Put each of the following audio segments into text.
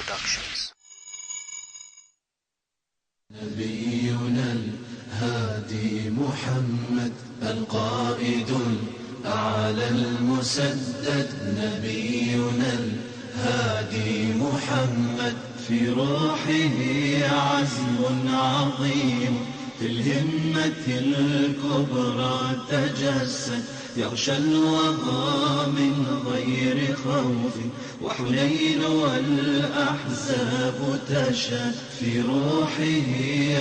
Productions. نبينا الهادي محمد القائد الأعلى المسدد. نبينا الهادي محمد في روحه عزم عظيم، في الهمة الكبرى تجسد، يغشى الوغى من غير خوف، وحنين والأحزاب تشهد. في روحه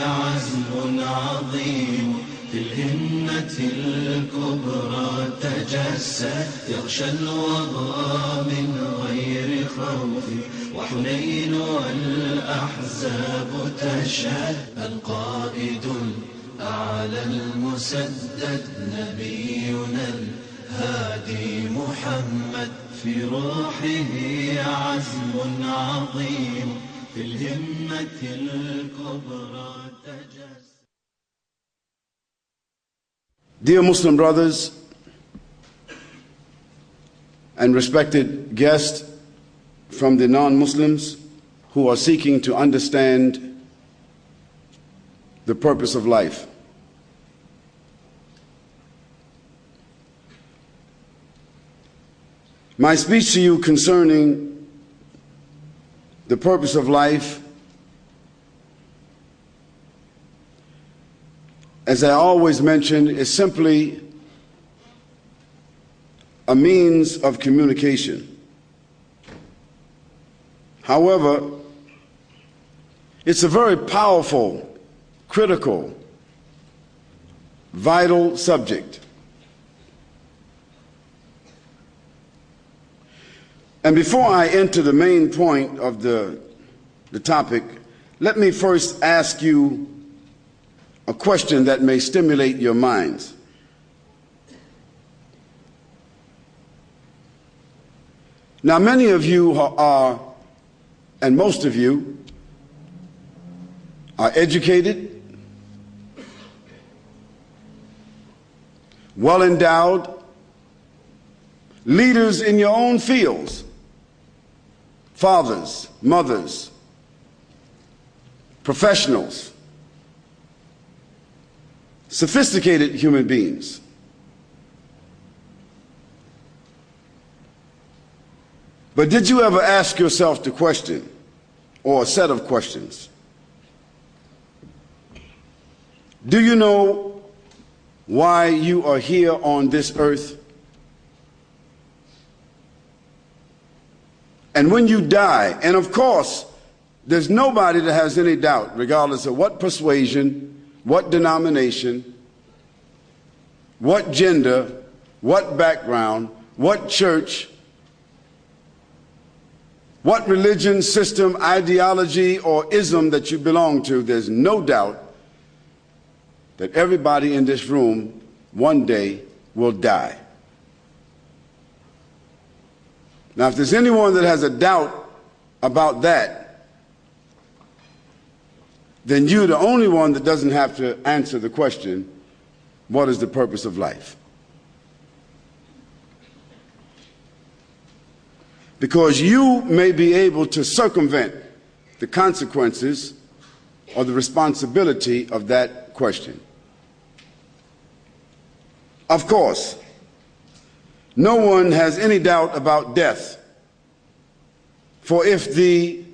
عزم عظيم، في الهمة الكبرى تجسد، يغشى الوغى من غير خوف، وحنين والأحزاب تشهد. القائد الأعلى المسدد. نبينا الهادي محمد في روحه عزم عظيم، في الهمة الكبرى تجسد. Dear Muslim brothers and respected guests from the non-Muslims who are seeking to understand the purpose of life. My speech to you concerning the purpose of life, as I always mention, is simply a means of communication. However, it's a very powerful, critical, vital subject. And before I enter the main point of the topic, let me first ask you a question that may stimulate your minds. Now, many of you are, and most of you, are educated, well endowed, leaders in your own fields, fathers, mothers, professionals, sophisticated human beings. But did you ever ask yourself the question, or a set of questions? Do you know why you are here on this earth? And when you die, and of course, there's nobody that has any doubt, regardless of what persuasion, what denomination, what gender, what background, what church, what religion, system, ideology, or ism that you belong to, there's no doubt that everybody in this room one day will die. Now, if there's anyone that has a doubt about that, then you're the only one that doesn't have to answer the question, what is the purpose of life? Because you may be able to circumvent the consequences or the responsibility of that question. Of course, no one has any doubt about death. For if the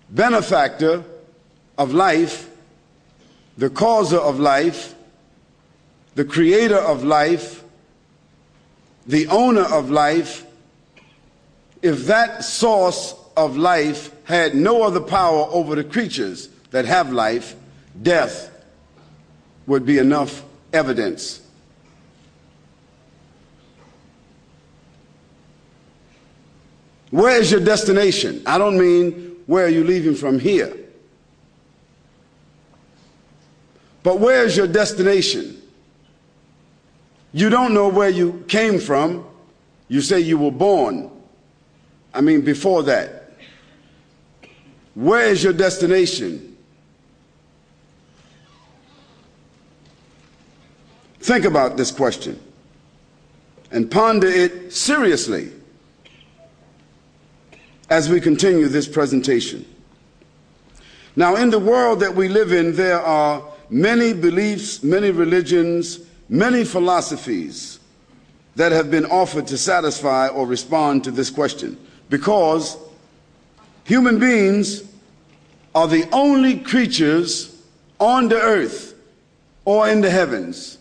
benefactor of life, the causer of life, the creator of life, the owner of life, if that source of life had no other power over the creatures that have life, death would be enough evidence. Where is your destination? I don't mean where are you leaving from here, but where is your destination? You don't know where you came from. You say you were born. I mean, before that. Where is your destination? Think about this question and ponder it seriously. as we continue this presentation. Now, in the world that we live in, there are many beliefs, many religions, many philosophies that have been offered to satisfy or respond to this question, because human beings are the only creatures on the earth or in the heavens.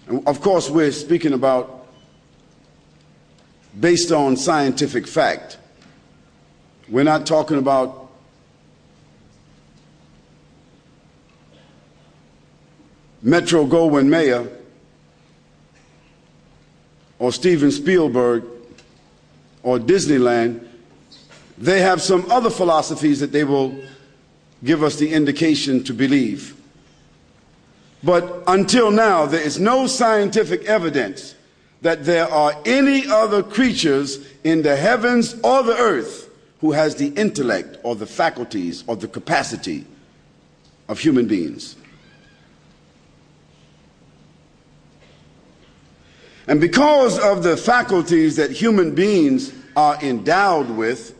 And of course, we're speaking about based on scientific fact. We're not talking about Metro-Goldwyn-Mayer or Steven Spielberg or Disneyland. They have some other philosophies that they will give us the indication to believe. But until now, there is no scientific evidence that there are any other creatures in the heavens or the earth who has the intellect or the faculties or the capacity of human beings. And because of the faculties that human beings are endowed with,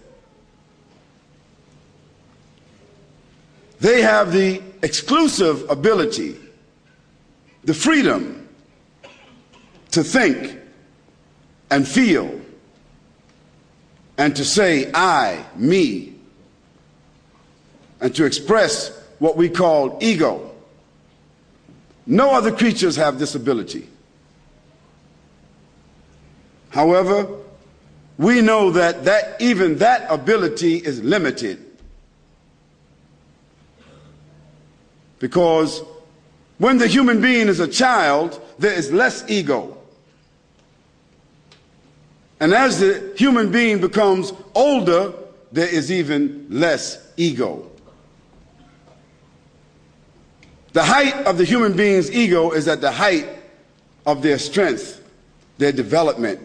they have the exclusive ability, the freedom to think and feel and to say I, me, and to express what we call ego. No other creatures have this ability. However, we know that even that ability is limited, because when the human being is a child, there is less ego. And as the human being becomes older, there is even less ego. The height of the human being's ego is at the height of their strength, their development,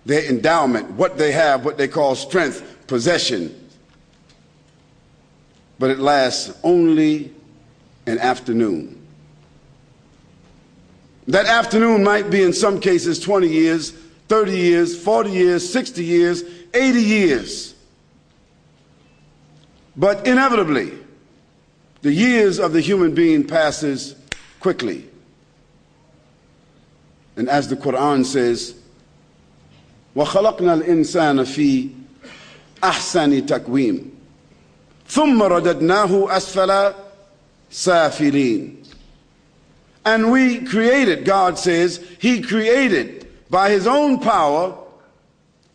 their endowment, what they have, what they call strength, possession. But it lasts only an afternoon. That afternoon might be in some cases 20 years, 30 years, 40 years, 60 years, 80 years. But inevitably, the years of the human being passes quickly. And as the Quran says, وَخَلَقْنَا الْإِنسَانَ فِي أَحْسَنِ تَقْوِيمٍ ثُمَّ رَدَدْنَاهُ أَسْفَلَ سَافِلِينَ. And we created, God says, He created by His own power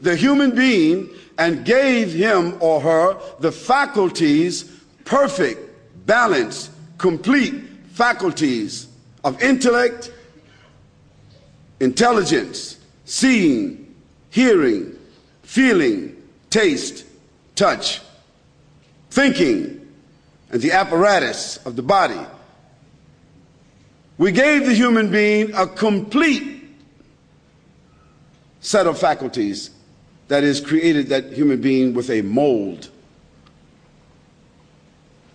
the human being and gave him or her the faculties, perfect, balanced, complete faculties of intellect, intelligence, seeing, hearing, feeling, taste, touch, thinking, and the apparatus of the body. We gave the human being a complete set of faculties that is created that human being with a mold.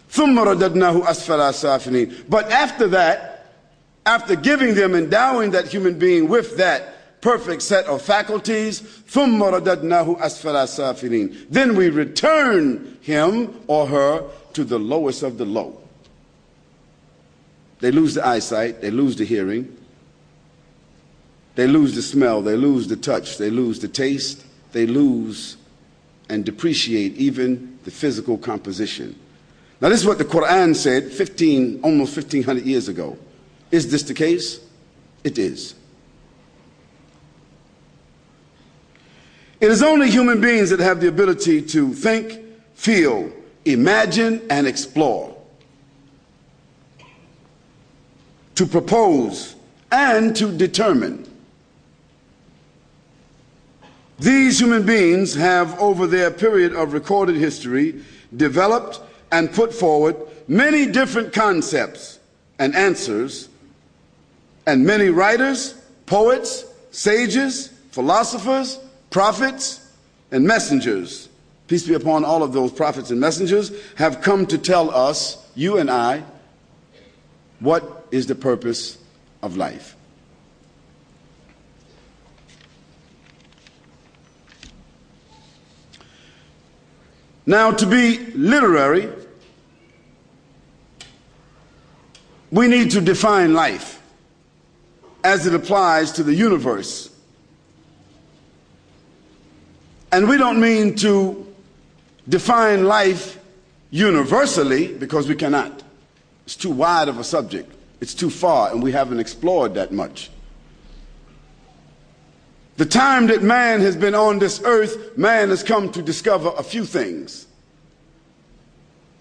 ثُمَّ رَدَدْنَاهُ أَسْفَلَ سَافِلِينَ. But after that, after giving them, endowing that human being with that perfect set of faculties, ثُمَّ رَدَدْنَاهُ أَسْفَلَ سَافِلِينَ. Then we return him or her to the lowest of the low. They lose the eyesight, they lose the hearing, they lose the smell, they lose the touch, they lose the taste, they lose and depreciate even the physical composition. Now this is what the Quran said almost 1500 years ago. Is this the case? It is. It is only human beings that have the ability to think, feel, imagine, and explore, to propose, and to determine. These human beings have, over their period of recorded history, developed and put forward many different concepts and answers, and many writers, poets, sages, philosophers, prophets, and messengers, peace be upon all of those prophets and messengers, have come to tell us, you and I, what is the purpose of life. Now, to be literary, we need to define life as it applies to the universe. And we don't mean to define life universally, because we cannot. It's too wide of a subject. It's too far, and we haven't explored that much. The time that man has been on this earth, man has come to discover a few things.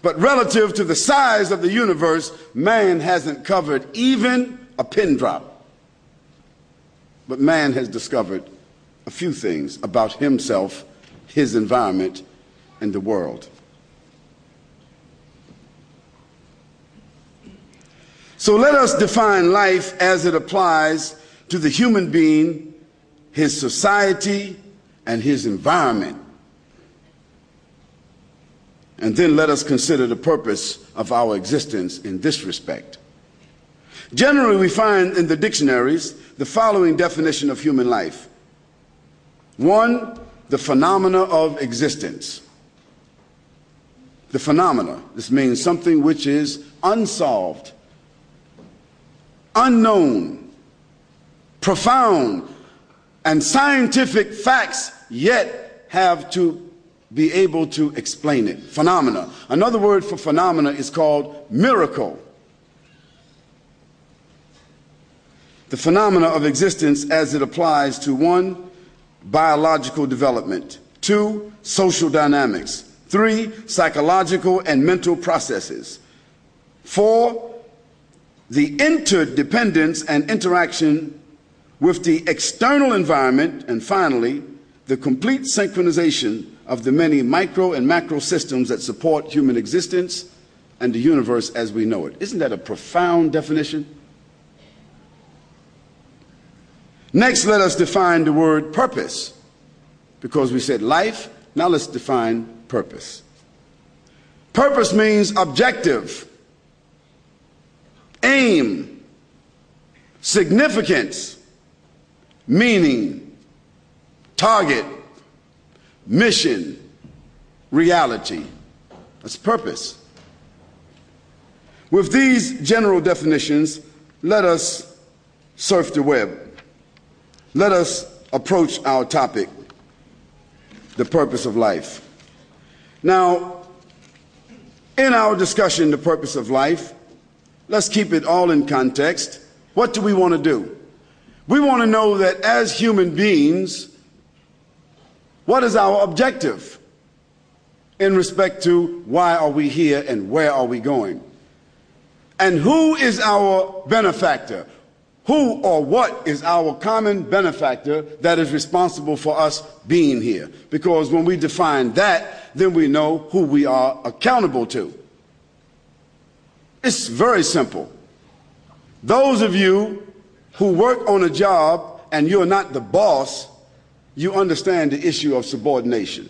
But relative to the size of the universe, man hasn't covered even a pin drop. But man has discovered a few things about himself, his environment, and the world. So let us define life as it applies to the human being, his society, and his environment. And then let us consider the purpose of our existence in this respect. Generally, we find in the dictionaries the following definition of human life. 1, the phenomena of existence. The phenomena. This means something which is unsolved, unknown, profound, and scientific facts yet have to be able to explain it. Phenomena. Another word for phenomena is called miracle. The phenomena of existence as it applies to 1, biological development, 2, social dynamics, 3, psychological and mental processes, 4, the interdependence and interaction with the external environment, and finally, the complete synchronization of the many micro and macro systems that support human existence and the universe as we know it. Isn't that a profound definition? Next, let us define the word purpose, because we said life. Now let's define purpose. Purpose means objective, aim, significance, meaning, target, mission, reality. That's purpose. With these general definitions, let us surf the web. Let us approach our topic, the purpose of life. Now, in our discussion, the purpose of life, let's keep it all in context. What do we want to do? We want to know that as human beings, what is our objective in respect to why are we here and where are we going? And who is our benefactor? Who or what is our common benefactor that is responsible for us being here? Because when we define that, then we know who we are accountable to. It's very simple. Those of you who work on a job and you're not the boss, you understand the issue of subordination.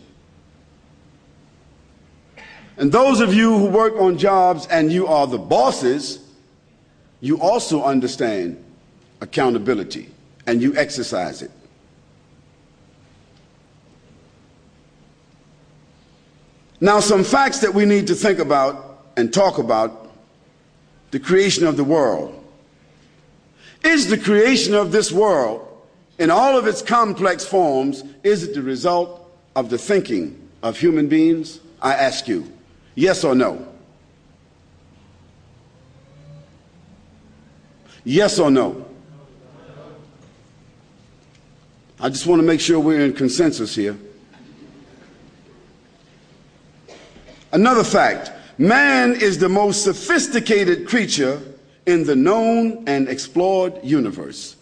And those of you who work on jobs and you are the bosses, you also understand accountability and you exercise it. Now, some facts that we need to think about and talk about: the creation of the world. Is the creation of this world, in all of its complex forms, is it the result of the thinking of human beings? I ask you, yes or no? Yes or no? I just want to make sure we're in consensus here. Another fact: man is the most sophisticated creature in the known and explored universe.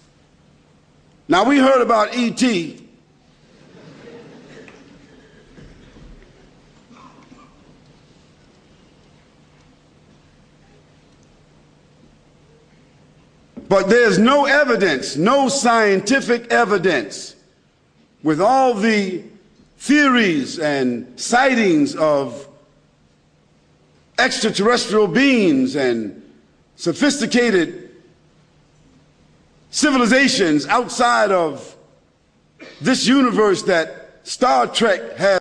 Now, we heard about E.T. But there's no evidence, no scientific evidence, with all the theories and sightings of extraterrestrial beings and sophisticated civilizations outside of this universe, that Star Trek has